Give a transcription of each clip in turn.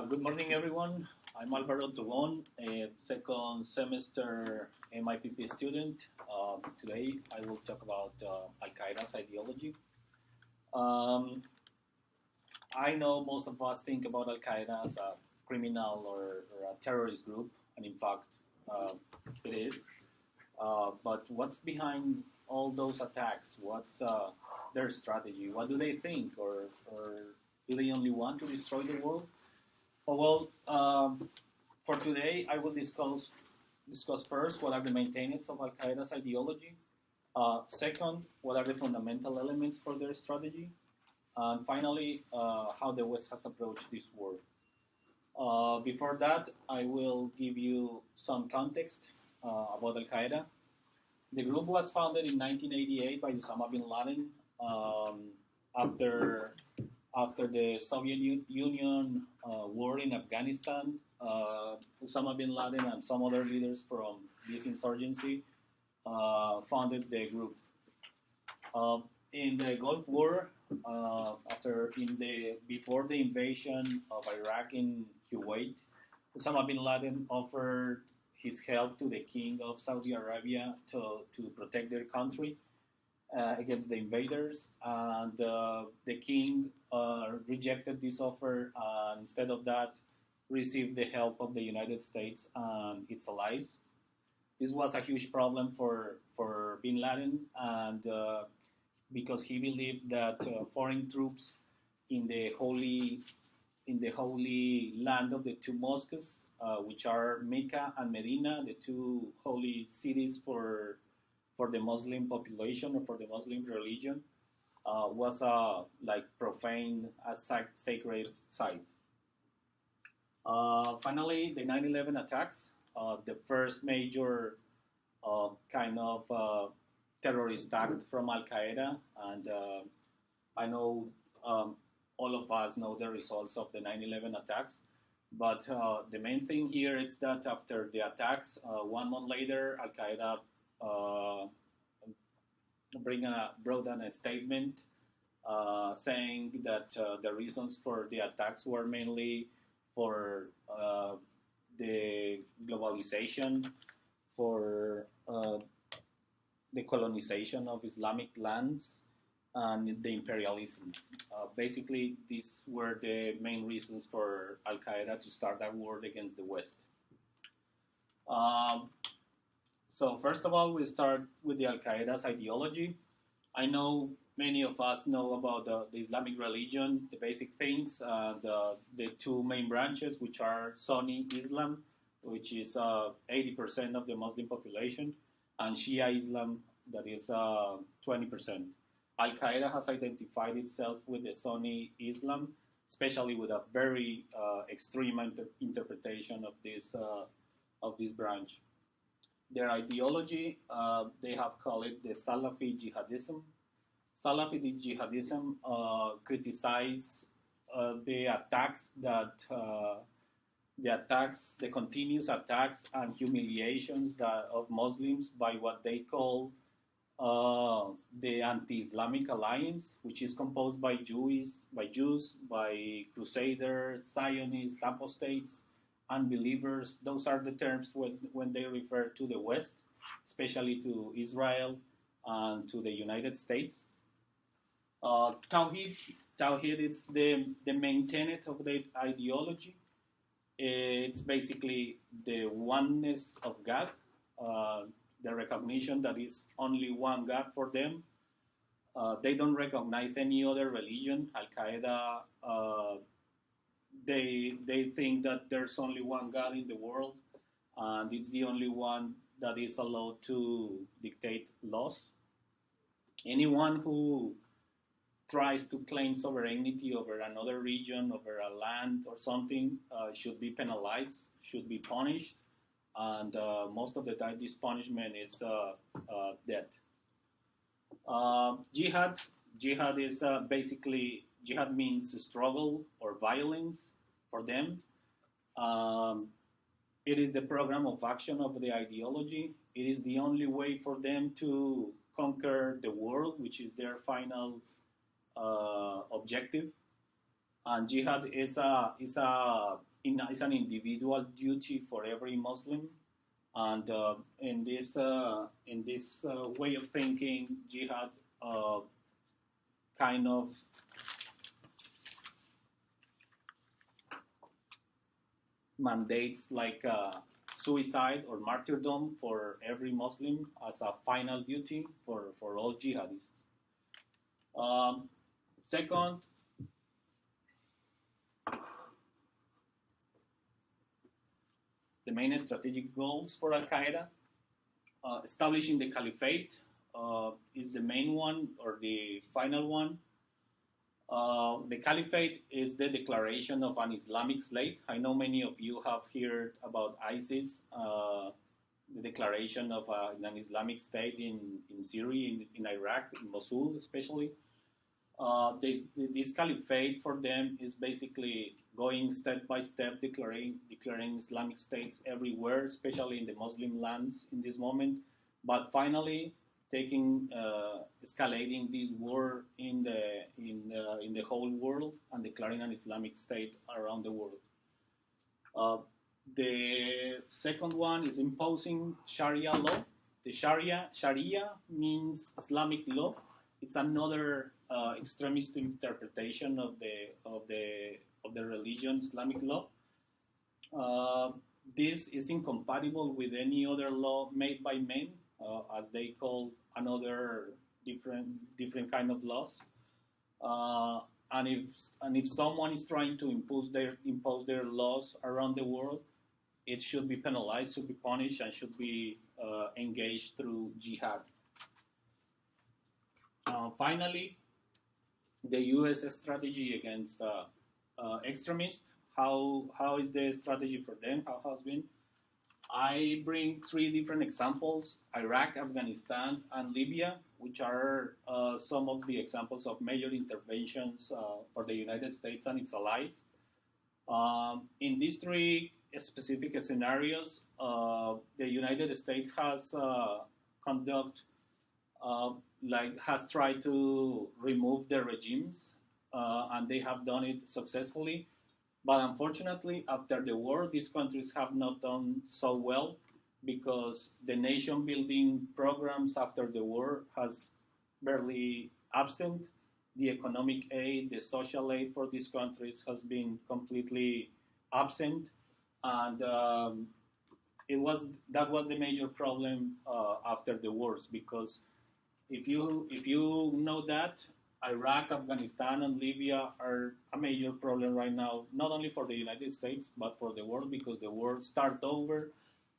Good morning, everyone. I'm Alvaro Pres, a second semester MIPP student. Today, I will talk about Al Qaeda's ideology. Um, I know most of us think about Al Qaeda as a criminal or a terrorist group, and in fact, uh, it is. But what's behind all those attacks? What's their strategy? What do they think? Or do they only want to destroy the world? For today, I will discuss first what are the main tenets of Al Qaeda's ideology. Second, what are the fundamental elements for their strategy, and finally, how the West has approached this war. Before that, I will give you some context about Al Qaeda. The group was founded in 1988 by Osama bin Laden after the Soviet Union war in Afghanistan. Osama bin Laden and some other leaders from this insurgency founded the group. In the Gulf War, before the invasion of Iraq in Kuwait, Osama bin Laden offered his help to the king of Saudi Arabia to protect their country against the invaders, and the king rejected this offer, and instead of that, received the help of the United States and its allies. This was a huge problem for bin Laden, and because he believed that foreign troops in the holy land of the two mosques, which are Mecca and Medina, the two holy cities for the Muslim population or for the Muslim religion, was like profane, a sacred site. Finally, the 9/11 attacks, the first major kind of terrorist act from Al Qaeda, and I know all of us know the results of the 9/11 attacks. But the main thing here is that after the attacks, 1 month later, Al Qaeda brought on a statement saying that the reasons for the attacks were mainly for the globalization, for the colonization of Islamic lands, and the imperialism. Basically, these were the main reasons for Al Qaeda to start a war against the West. Um, so first of all, we start with the Al Qaeda's ideology. I know many of us know about the Islamic religion, the basic things, the two main branches, which are Sunni Islam, which is 80% of the Muslim population, and Shia Islam, that is 20%. Al Qaeda has identified itself with the Sunni Islam, especially with a very extreme interpretation of this branch. Their ideology, they have called it the Salafi jihadism. Salafi jihadism criticize the continuous attacks and humiliations of Muslims by what they call the anti-Islamic alliance, which is composed by Jews, by Crusaders, Zionists, apostates, unbelievers. Those are the terms when they refer to the West, especially to Israel and to the United States. Tawhid is the main tenet of the ideology. It's basically the oneness of God, the recognition that is only one God for them. They don't recognize any other religion. Al Qaeda, they think that there's only one God in the world, and it's the only one that is allowed to dictate laws. Anyone who tries to claim sovereignty over another region, over a land or something, should be penalized, should be punished, and most of the time this punishment is death. Jihad is jihad means struggle or violence for them. Um, it is the program of action of the ideology. It is the only way for them to conquer the world, which is their final objective. And jihad is an individual duty for every Muslim. And in this way of thinking, jihad uh, kind of mandates like suicide or martyrdom for every Muslim as a final duty for all jihadists. Um, Second, the main strategic goals for Al Qaeda. Establishing the caliphate is the main one or the final one. The caliphate is the declaration of an Islamic state. I know many of you have heard about ISIS, the declaration of an Islamic state in Syria, in Iraq, in Mosul especially. This caliphate for them is basically going step by step, declaring Islamic states everywhere, especially in the Muslim lands in this moment. But finally, escalating this war in the whole world and declaring an Islamic state around the world. The second one is imposing Sharia law. The Sharia means Islamic law. It's another extremist interpretation of the religion Islamic law. This is incompatible with any other law made by men, as they call another different kind of laws. And if someone is trying to impose their laws around the world, it should be penalized, should be punished, and should be engaged through jihad. Finally, the U.S. strategy against extremists. How is the strategy for them? How has been? I bring three different examples: Iraq, Afghanistan, and Libya, which are some of the examples of major interventions for the United States and its allies. In these three specific scenarios, the United States has has tried to remove the regimes, and they have done it successfully. But unfortunately, after the war, these countries have not done so well because the nation-building programs after the war has barely absent. The economic aid, the social aid for these countries has been completely absent, and that was the major problem after the wars. Because if you know that, Iraq, Afghanistan, and Libya are a major problem right now, not only for the United States, but for the world, because the world started over,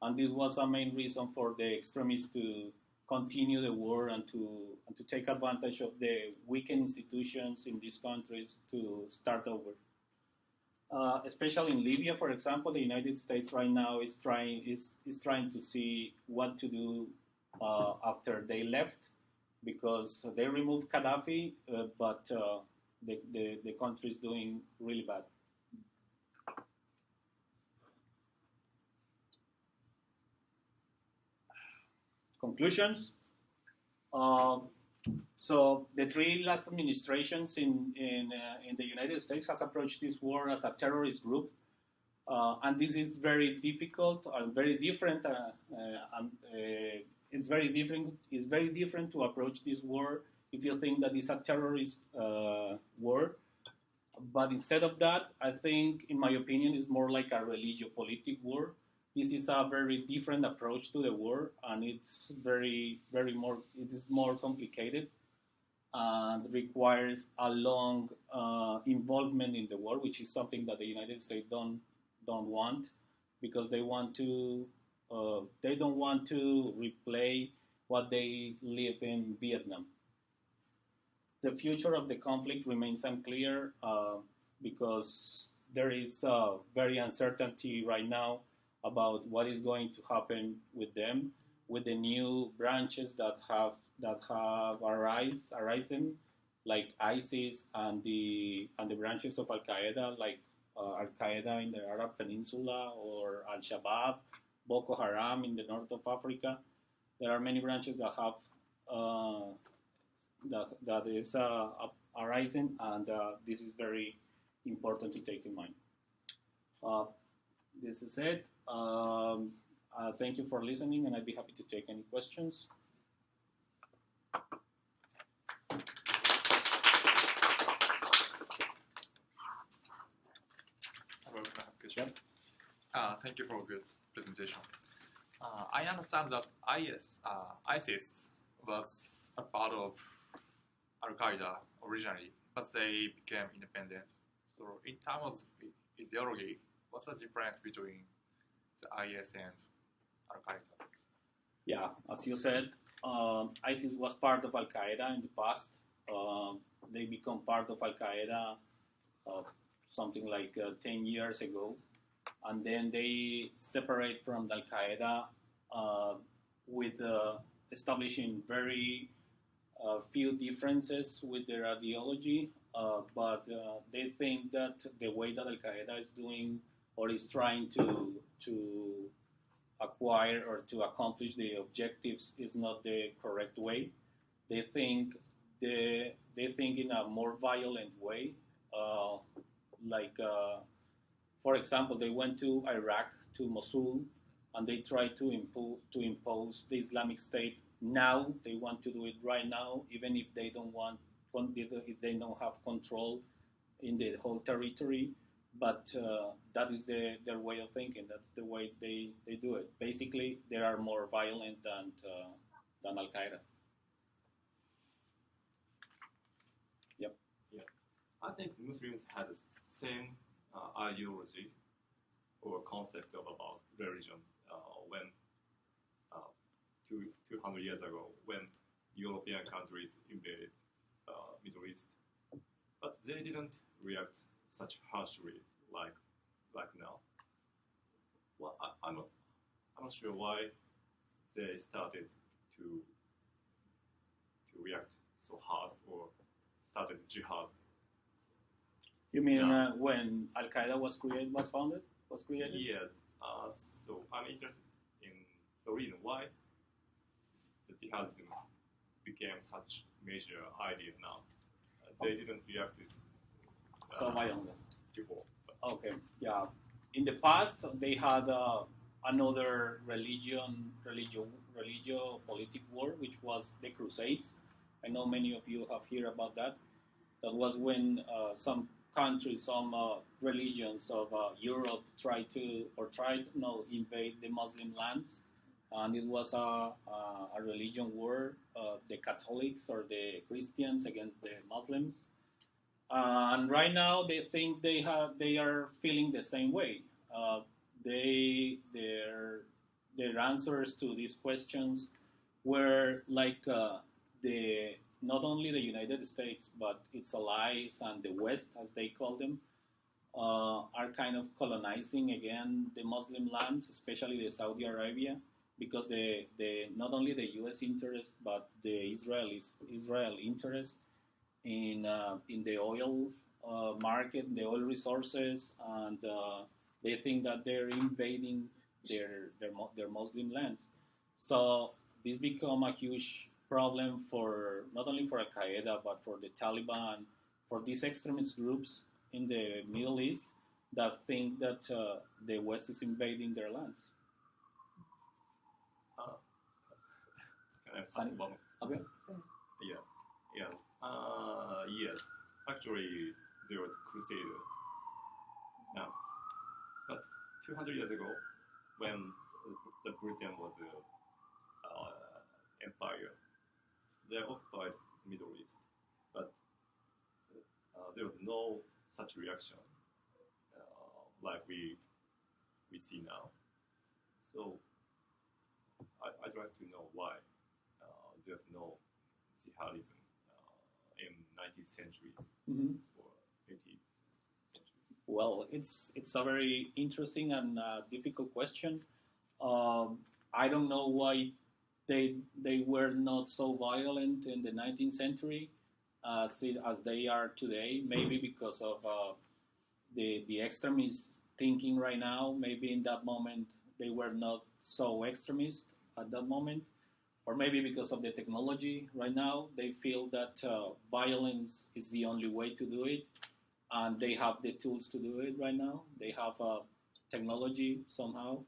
and this was a main reason for the extremists to continue the war and to take advantage of the weakened institutions in these countries to start over. Especially in Libya, for example, the United States right now is trying to see what to do after they left, because they removed Gaddafi, but the country is doing really bad. Conclusions. So the three last administrations in the United States has approached this war as a terrorist group, and this is very difficult and very different. It's very different. It's very different to approach this war if you think that it's a terrorist war. But instead of that, I think, in my opinion, it's more like a religio-politic war. This is a very different approach to the war, and it's it is more complicated and requires a long involvement in the war, which is something that the United States don't want, because they don't want to replay what they live in Vietnam. The future of the conflict remains unclear because there is very uncertainty right now about what is going to happen with them, with the new branches that have arisen, like ISIS, and the branches of Al Qaeda, like Al Qaeda in the Arab Peninsula, or Al Shabaab, Boko Haram in the north of Africa. There are many branches that have that is arising, and this is very important to take in mind. This is it. Thank you for listening, and I'd be happy to take any questions. Yep. Thank you for a good presentation. I understand that ISIS was a part of Al Qaeda originally, but they became independent. So, in terms of ideology, what's the difference between the IS and Al Qaeda? Yeah, as you said, ISIS was part of Al Qaeda in the past. They become part of Al Qaeda something like 10 years ago. And then they separate from Al Qaeda with establishing very few differences with their ideology, but they think that the way that Al Qaeda is doing or is trying to acquire or to accomplish the objectives is not the correct way. They think in a more violent way, for example, they went to Iraq, to Mosul, and they tried to impose the Islamic State. Now they want to do it right now, even if they don't have control in the whole territory. But that is their way of thinking. That's the way they do it. Basically, they are more violent than Al Qaeda. Yep. Yeah, I think Muslims had the same ideology or concept about religion when 200 years ago, when European countries invaded Middle East, but they didn't react such harshly like now. Well, I'm not sure why they started to react so hard or started jihad. You mean when Al Qaeda was founded? Was created? Yeah. So I'm interested in the reason why the jihadism became such major idea now. They didn't react it so violently before. Okay. Yeah. In the past, they had another religio-politic war, which was the Crusades. I know many of you have heard about that. That was when some countries, some religions of Europe tried to invade the Muslim lands, and it was a religion war, the Catholics or the Christians against the Muslims. And right now, they think they are feeling the same way. Their answers to these questions were like not only the United States, but its allies and the West, as they call them, are kind of colonizing again the Muslim lands, especially the Saudi Arabia, because the not only the U.S. interest, but the Israel interest in the oil market, the oil resources, and they think that they're invading their Muslim lands. So this become a huge problem for not only for Al Qaeda but for the Taliban, for these extremist groups in the Middle East that think that the West is invading their lands. Can I ask one? Okay. Yeah. Yes. Actually, there was Crusader. Now, but 200 years ago, when the Britain was an empire, they occupied the Middle East, but there was no such reaction like we see now. So I'd like to know why there's no jihadism in 19th centuries or 18th century. Well, it's a very interesting and difficult question. I don't know why they were not so violent in the 19th century as they are today. Maybe because of the extremist thinking right now. Maybe in that moment they were not so extremist at that moment. Or maybe because of the technology right now, they feel that violence is the only way to do it. and they have the tools to do it right now. They have technology somehow,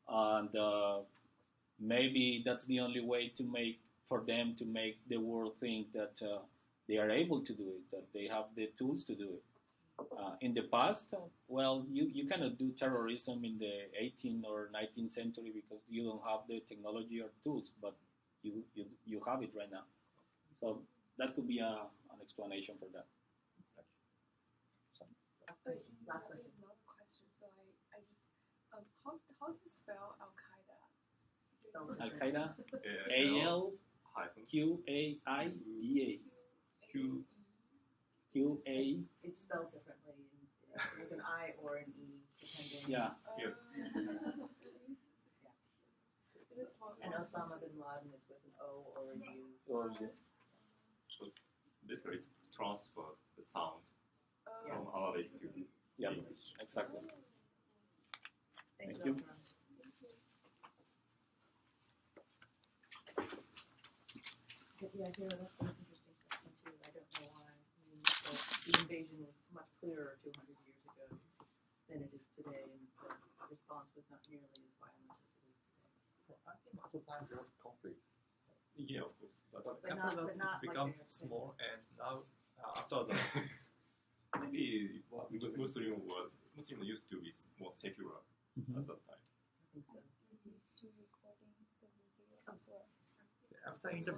and maybe that's the only way to make for them to make the world think that they are able to do it, that they have the tools to do it. In the past, well, you cannot do terrorism in the 18th or 19th century because you don't have the technology or tools, but you have it right now. So that could be an explanation for that. So. Last question. It's not a question, so I just how do you spell Al Qaeda? Al Qaeda, ALQAIDA. QA. It's spelled differently. It's with an I or an E, depending. Yeah. And Osama bin Laden is with an O or a U. Or U. So basically, it's transfer the sound Yeah. from Arabic to Yeah, English. exactly. Thank Thank you. Yeah, here, that's an interesting question too. I don't know why. I mean, the invasion was much clearer 200 years ago than it is today, and the response was not nearly as violent as it is today. I think at the time there was conflict. Yeah, of course. But After that, not it like becomes they are saying. small, and now after that, maybe Muslim used to be more secular at that time. I think so. Used to recording the video as well. after in the